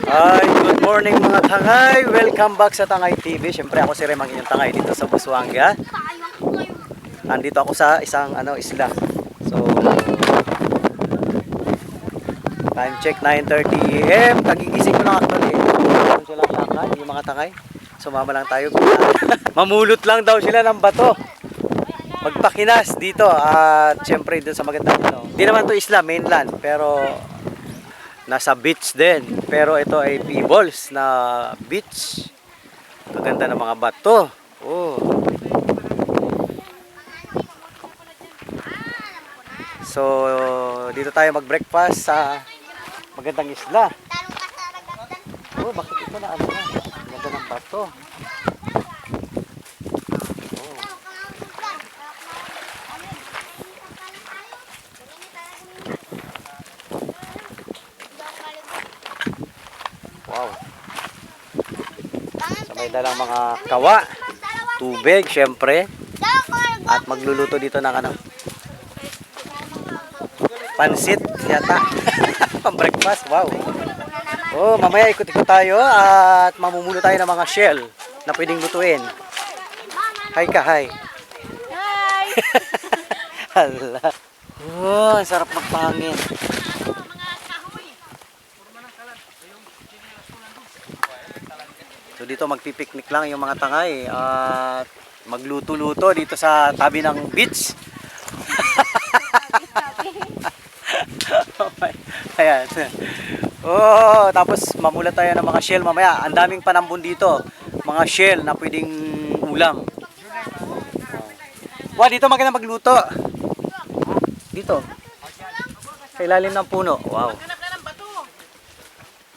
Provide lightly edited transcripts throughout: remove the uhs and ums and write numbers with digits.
Hi, good morning mga tangay. Welcome back sa Tangay TV. Siyempre ako si Remang inyong tangay dito sa Busuanga. Andito ako sa isang isla. So time check 9:30 AM. Kagigising ko lang actually. Meron silang lakad, yung mga tangay. Sumama lang tayo. Mamulot lang daw sila ng bato. Magpakinas dito at siyempre dun sa magandang Hindi naman to isla, mainland, pero nasa beach din. Pero ito ay Pebbles na beach. Maganda ng mga bato. Oh. So, dito tayo mag-breakfast sa magandang isla. Oh, bakit ito na Maganda ng bato. Wow. So, may dalang mga kawa, tubig, syempre. At magluluto dito ng pansit yata. Pang-breakfast, wow. Oh, mamaya ikot-ikot tayo at mamumulo tayo ng mga shell na pwedeng lutuin. Hi ka, hi. Hi! Hala. Oh, ang sarap magpahangin. So dito magpipiknik lang yung mga tangay at magluto-luto dito sa tabi ng beach. Ayan. Oh, tapos mamulat tayo ng mga shell mamaya. Ang daming panambon dito. Mga shell na pwedeng ulam. Wow, dito maganda magluto. Dito. Sa ilalim ng puno. Wow.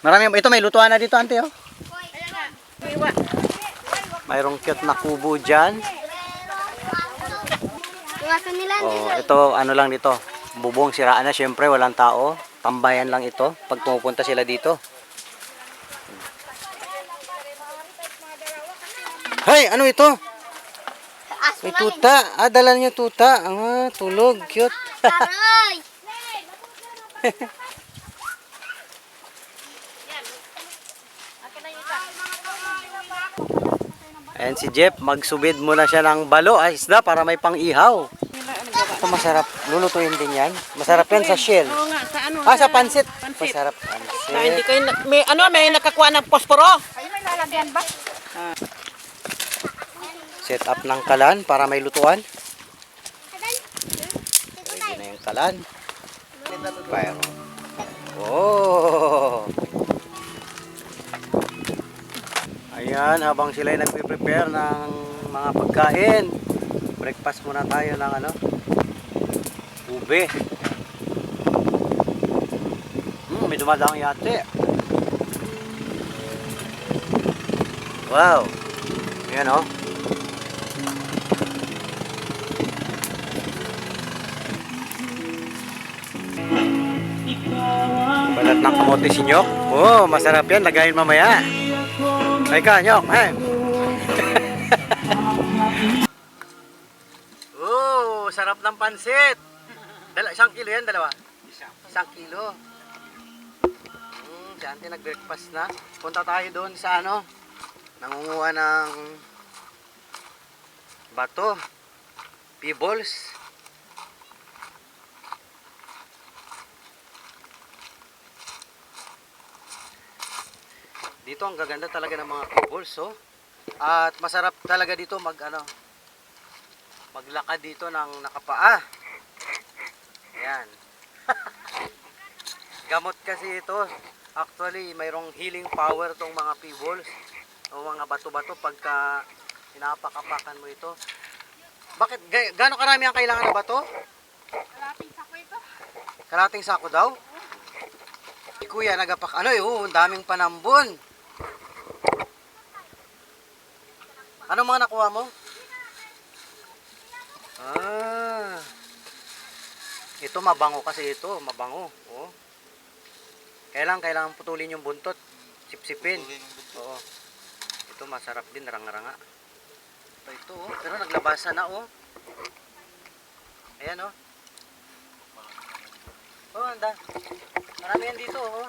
Marami. Ito may lutuan na dito, ante, oh. Mayroong cute na kubo dyan. Oh, ito lang dito. Bubong siraan na, syempre walang tao. Tambayan lang ito pag pumupunta sila dito. Hay, ano ito? May tuta. Ah, dala niyo tuta. Ah, tulog. Cute. Ayan si Jeff, magsubid muna siya ng balo, isda para may pang-ihaw. Ito masarap, lulutuin din yan. Masarap yan sa shell. Oo nga, sa ano? Ah, sa pansit. Pansit. Masarap Na, pansit. hindi kayo, may nakakuha ng posporo. Ay, may lalagyan ba? Set up ng kalan para may lutuan. Ready na yung kalan. Fire. Oh! Ayan, habang sila ay nagpe-prepare ng mga pagkain, breakfast muna tayo ng ube. May dumadaang yate. Wow. Ayan, oh. Balat ng kamote sinyok. Oh, masarap yan. Lagayin mamaya. Ay ka, nyok. Oh, sarap ng pansit. Isang kilo yan, dalawa? Isang kilo. Si auntie nag-breakfast na. Punta tayo doon sa nangunguha ng bato. Pebbles. Dito ang gaganda talaga ng mga pebbles, oh. At masarap talaga dito maglakad dito ng nakapaa. Ayan. Gamot kasi ito. Actually, mayroong healing power tong mga pebbles o mga bato-bato pagka pinapakapakan mo ito. Bakit? Gaano karami ang kailangan na bato? Kalating sako ito. Kalating sako daw? Si kuya nagapak, ang daming panambon. Anong mga nakuha mo? Ah. Ito mabango kasi ito, mabango. Oh. Kailangan putulin yung buntot, sipsipin. Oo. Ito masarap din, ranga-ranga. Ito, oh, pero naglabasa na, oh. Ayan, oh. Marami yan dito, oh.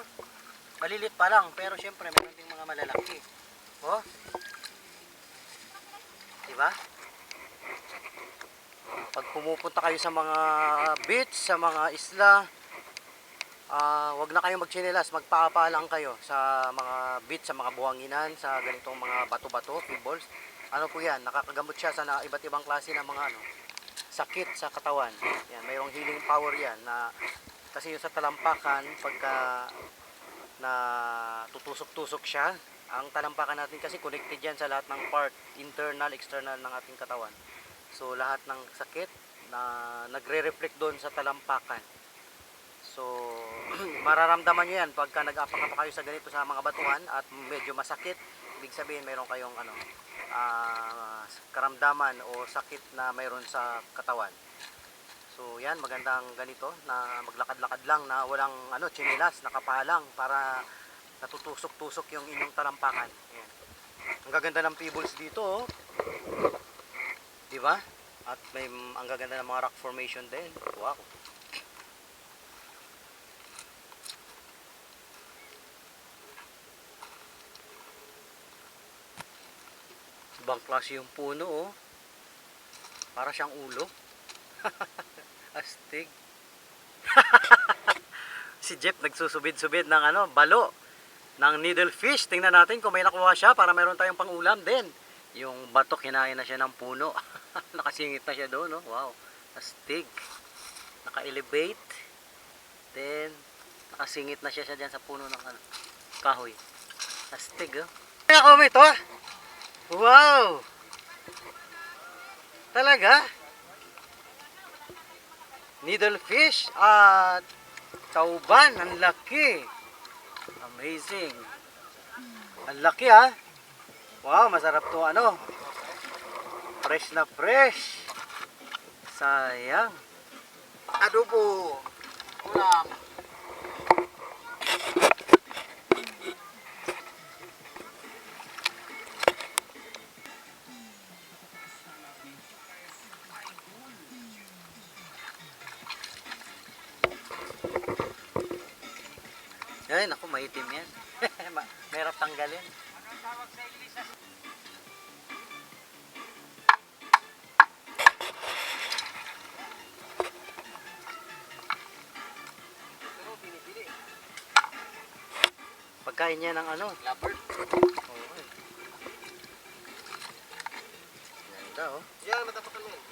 Malilit pa lang, pero syempre meron ding mga malalaki. Oh. Diba? Pag pumupunta kayo sa mga beach, sa mga isla, wag na kayong magchinelas, magpaapa lang kayo sa mga beach, sa mga buhanginan, sa ganitong mga bato-bato, pebbles. Ano po yan, nakakagamot siya sa iba't ibang klase ng mga sakit sa katawan. Yan, mayroong healing power yan na kasi yung sa talampakan, pagka na tutusok-tusok siya, ang talampakan natin kasi connected yan sa lahat ng part, internal, external ng ating katawan. So lahat ng sakit na nagre-reflect doon sa talampakan. So mararamdaman nyo yan pagka nag-apa-apa kayo sa ganito sa mga batuhan at medyo masakit, ibig sabihin mayroon kayong karamdaman o sakit na mayroon sa katawan. So yan, magandang ganito na maglakad-lakad lang na walang tsinelas, nakapalang para natutusok-tusok yung inyong talampakan. Ayan. Ang gaganda ng pebbles dito, oh. Di ba? At ang gaganda ng mga rock formation din. Wow. Ibang klase yung puno, oh. Para siyang ulo. Astig. Si Jeff nagsusubid-subid ng balo ng needlefish. Tingnan natin kung may nakuha siya para meron tayong pangulam din. Yung bato kinain na siya ng puno. Nakasingit na siya doon, no? Wow. Astig. Naka-elevate. Then nakasingit na siya diyan sa puno ng kahoy. Astig, oh. Kaya ako ito, ah. Wow. Talaga? Needlefish at tauban, ang laki. Amazing. Ang laki, ha. Wow, masarap to fresh na fresh. Sayang. Adobo. Ulam. Ay, naku, maitim yan. Mahirap tanggalin. Pagkain niya ng Leopard. Oo. Ganda, oh. Yan, matapakan mo yan.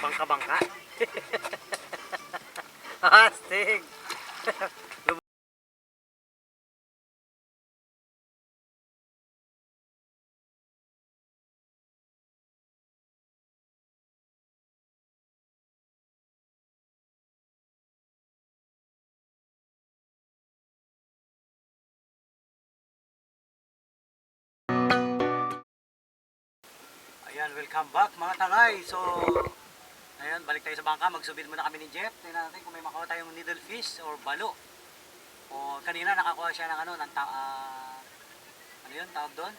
Bangka-bangka. Astig. Ayan, welcome back mga tangay. So, ayan, balik tayo sa bangka. Magsubid muna kami ni Jeff. Tingnan natin kung may makuha tayong needlefish or balo. O kanina nakakuha siya ng ano yun, tawag doon?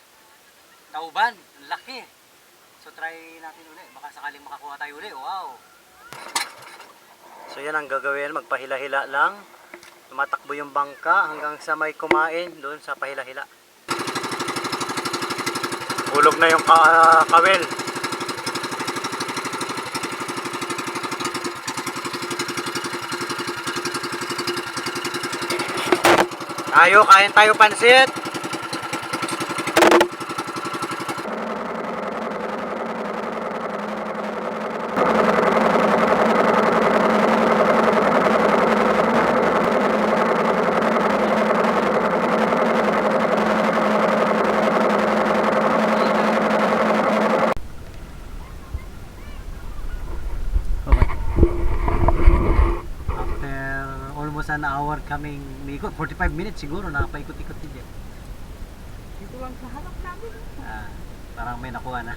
Tauban. Ang laki. So, try natin uli. Baka sakaling makakuha tayo uli. Wow. So, yan ang gagawin. Magpahila-hila lang. Tumatakbo yung bangka hanggang sa may kumain doon sa pahila-hila. Hulog na yung kawel. Kain tayo pansit. Almost an hour kaming umikot, 45 minutes siguro, nakapaikot-ikot din dyan. Dito lang sa harap namin. Parang may nakuha na.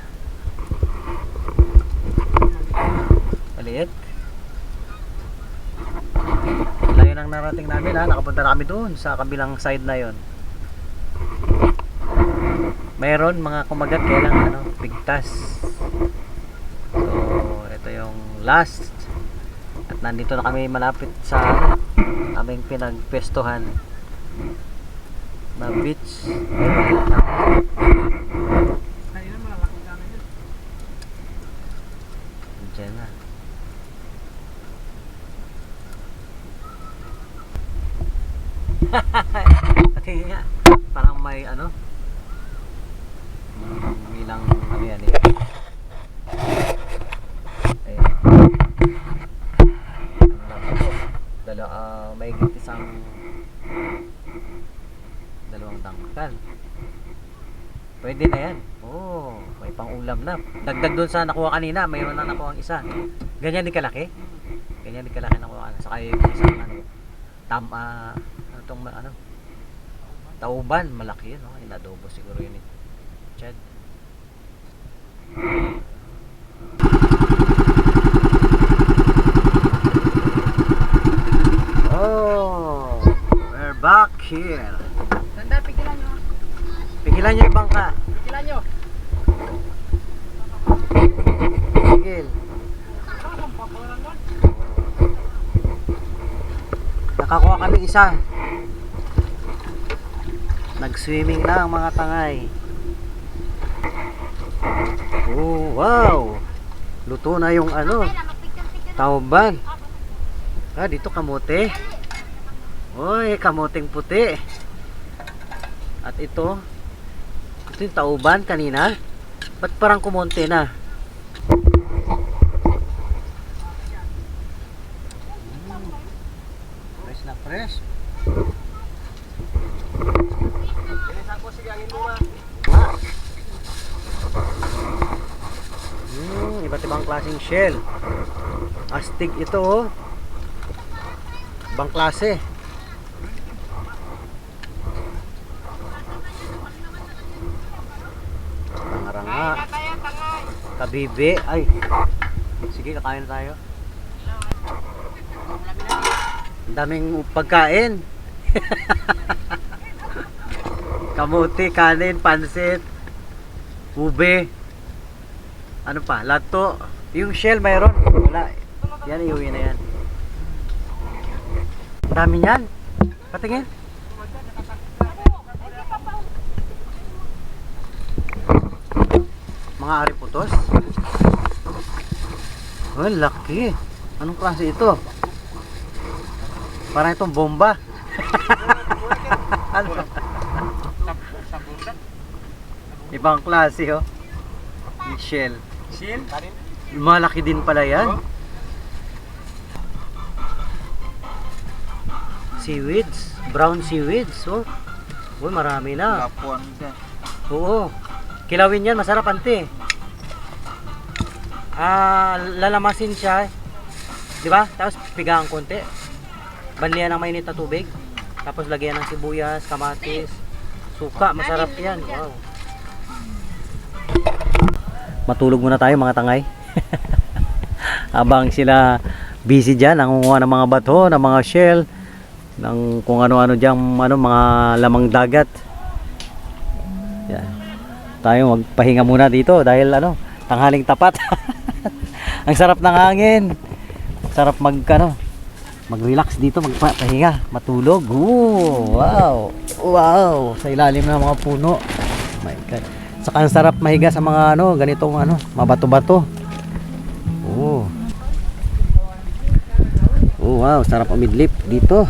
Maliit. Layo nang narating namin ha. Nakapunta na kami doon sa kabilang side na yon. Mayroon mga kumagat kaya lang ano, bigtas. So, ito yung last. At nandito na kami malapit sa aming pinagpestohan na beach. Diyan na. Tingin nga. Parang may ano. Bilang ano yan eh. Ayan. Ano lang ito? May isang dalawang dangkal. Pwede na yan. Oh, may pang-ulam na. Dagdag dun sa nakuha kanina, mayroon na nakuha ang isa. Ganyan din kalaki. Ganyan din kalaki nakuha. Saka yung isang ano, ano tong ano, tauban, malaki yun, no? Inadobo siguro yun eh. Chad. Oh, we're back here. Tanda, pigilan nyo. Pigilan nyo yung bangka. Pigilan nyo. Pigil. Nakakuha kami isa. Nag-swimming na ang mga tangay. Oh, wow. Luto na yung ano, tauban. Ah, dito kamote. Oy, kamoting puti. At ito yung tauban kanina. Ba't parang kumonte na? Fresh na fresh. Iba't ibang klaseng shell. Astig ito oh. Ibang klase. Ranga-ranga. Kabibe. Ay. Sige, kakain na tayo. Ang daming pagkain. Kamuti, kanin, pansit, ube. Ano pa? Lato. Yung shell mayroon? Wala. Yan, iuwi na yan. Dami niyan. Patingin. Mga ariputos. Oh, laki. Anong klase ito? Parang itong bomba. Ano? Ibang klase oh. Yung shell. Shell? Malaki din pala yan. Seaweeds. Brown seaweeds. Oh. Uy, marami na. Oo. Kilawin yan. Masarap ante. Lalamasin siya. Diba? Tapos pigaan konti. Banlihan ng mainit na tubig. Tapos lagyan ng sibuyas, kamatis, suka. Masarap yan. Wow. Matulog muna tayo mga tangay. Habang sila busy dyan, nangunguha ng mga bato, ng mga shell, ng kung ano-ano dyan, ano, mga lamang dagat. Yan. Tayo magpahinga muna dito dahil ano, tanghaling tapat. Ang sarap ng hangin. Sarap mag-relax dito, magpahinga, matulog. Ooh, wow. Wow, sa ilalim ng mga puno. My God. Saka ang sarap mahiga sa mga ano, ganitong ano, mabato-bato. Oh. Oh, wow, sarap umidlip dito.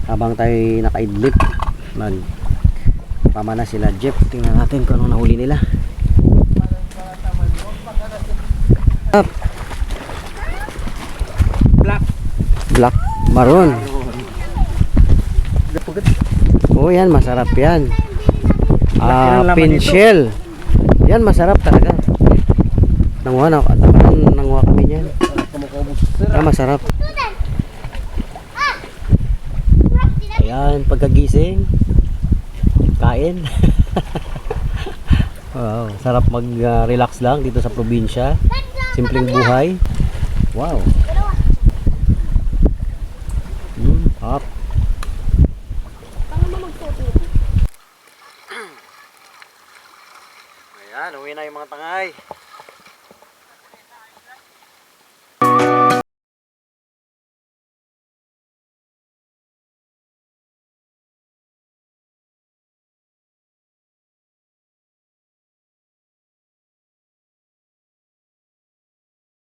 Habang tayo nakaidlip, pamana sila Jeff. Tingnan natin kung anong nahuli nila. Up. Black maroon. Oh, yan masarap yan. Pin shell. Yan masarap talaga. Nanguha kami niyan. Yan masarap. Ayan, pagkagising kain. Wow, sarap mag-relax lang dito sa probinsya. Simpleng buhay. Wow. Sarap. Paano mo magsuot nito? Ayan, uwi na yung mga tangay.